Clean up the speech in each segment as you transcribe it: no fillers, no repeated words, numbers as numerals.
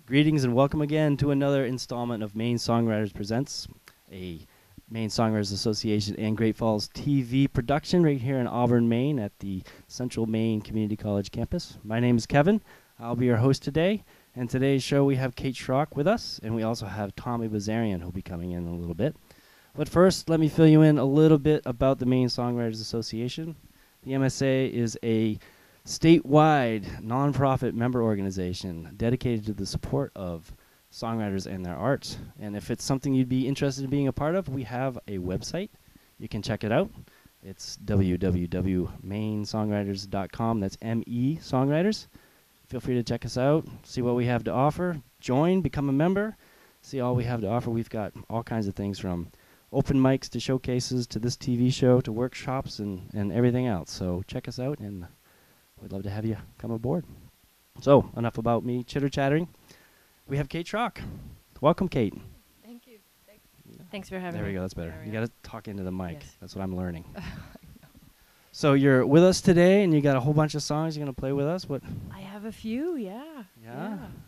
Greetings and welcome again to another installment of Maine Songwriters Presents, a Maine Songwriters Association and Great Falls TV production right here in Auburn, Maine at the Central Maine Community College campus. My name is Kevin. I'll be your host today. And today's show we have Kate Schrock with us, and we also have Tommy Bazarian who'll be coming in a little bit. But first, let me fill you in a little bit about the Maine Songwriters Association. The MSA is a statewide nonprofit member organization dedicated to the support of songwriters and their art. And if it's something you'd be interested in being a part of, we have a website. You can check it out. It's www.mainsongwriters.com. That's M-E Songwriters. Feel free to check us out, see what we have to offer, join, become a member, see all we have to offer. We've got all kinds of things from open mics to showcases to this TV show to workshops and everything else. So check us out, and we'd love to have you come aboard. So, enough about me chitter-chattering. We have Kate Schrock. Welcome, Kate. Thank you. Thanks for having me. There we go. That's better. You got to talk into the mic. Yes. That's what I'm learning. So you're with us today, and you got a whole bunch of songs you're going to play with us. What? I have a few, yeah.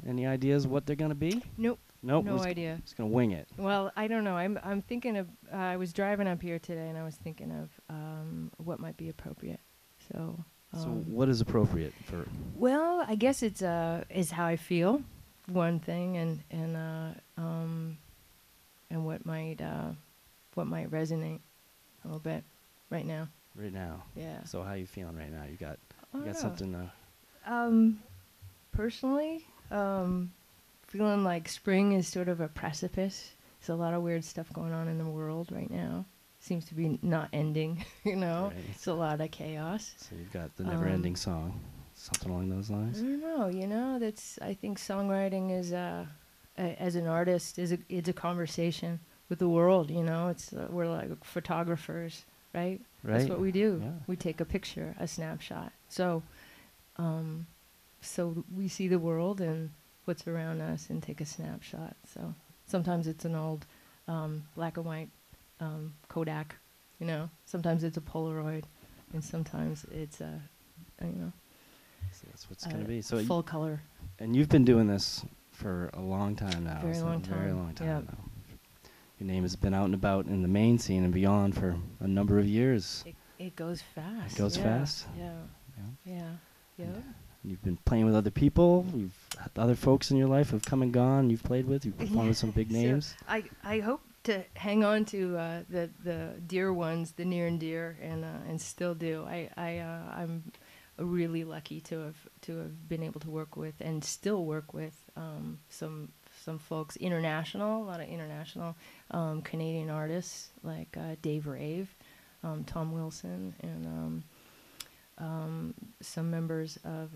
Any ideas what they're going to be? Nope. No idea. Just going to wing it. Well, I don't know. I'm thinking of. I was driving up here today, and I was thinking of what might be appropriate. So what is appropriate for? Well, I guess it's is how I feel, one thing, and what might resonate a little bit right now. Right now. Yeah. So how you feeling right now? You got something. Personally, feeling like spring is sort of a precipice. There's a lot of weird stuff going on in the world right now. Seems to be not ending, you know. Right. It's a lot of chaos. So you've got the never-ending song, something along those lines. I don't know, you know. I think songwriting is as an artist it's a conversation with the world. You know, we're like photographers, right? That's what we do. Yeah. We take a picture, a snapshot. So we see the world and what's around us and take a snapshot. So sometimes it's an old black and white Kodak, you know. Sometimes it's a Polaroid, and sometimes it's so that's what's going to be. So full color. And you've been doing this for a long time now. Very long time. Now. Your name has been out and about in the Maine scene and beyond for a number of years. It goes fast. It goes fast? Yeah. And you've been playing with other people. You've had other folks in your life who've come and gone. You've played with. You've performed with some big names. So I hope to hang on to the dear ones, the near and dear, and still do. I'm really lucky to have been able to work with and still work with some folks a lot of international Canadian artists like Dave Rave, Tom Wilson, and some members of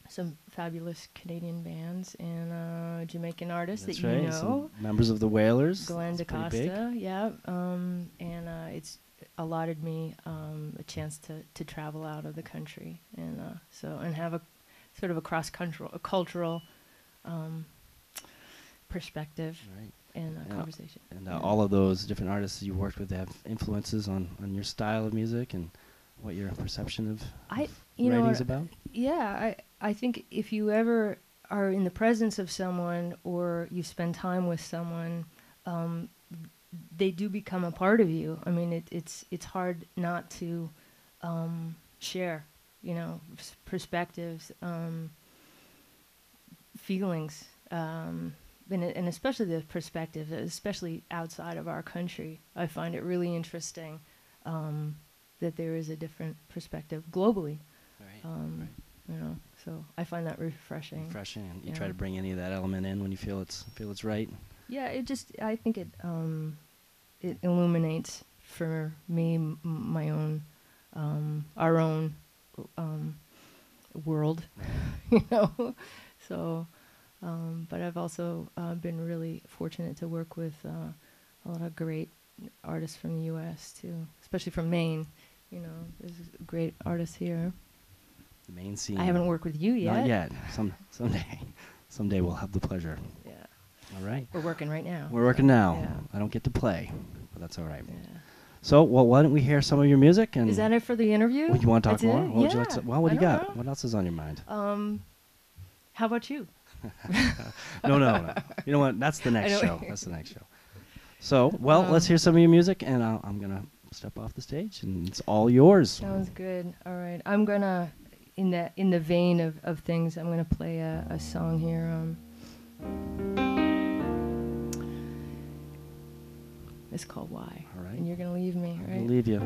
some fabulous Canadian bands and Jamaican artists That's that right. you know. Some members of the Whalers. Glenn DaCosta, yeah. And it's allotted me a chance to travel out of the country and have a sort of a cultural perspective and conversation. And all of those different artists you worked with have influences on your style of music and what your perception of writing's about? Yeah, I think if you ever are in the presence of someone or you spend time with someone, they do become a part of you. I mean, it's hard not to share, you know, perspectives, feelings, and especially the perspective, especially outside of our country. I find it really interesting that there is a different perspective globally. Right. You know, so I find that refreshing. And you try to bring any of that element in when you feel it's right. Yeah, I think it illuminates for me my own our own world, you know. So, but I've also been really fortunate to work with a lot of great artists from the U.S. too, especially from Maine. You know, there's great artists here. The Maine scene. I haven't worked with you yet. Not yet. Someday we'll have the pleasure. Yeah. All right. We're working right now. We're working now. Yeah. I don't get to play, but that's all right. Yeah. So, why don't we hear some of your music? And is that it for the interview? You want to talk That's more? it? What would you like to, what do you got? Know. What else is on your mind? How about you? No. You know what? That's the next know. show. That's the next show. So, well, let's hear some of your music, and I'm gonna step off the stage, and it's all yours. Sounds good. All right, I'm gonna, in the vein of things, I'm gonna play a song here. It's called "Why," All right. and you're gonna leave me, I'm right? gonna leave you.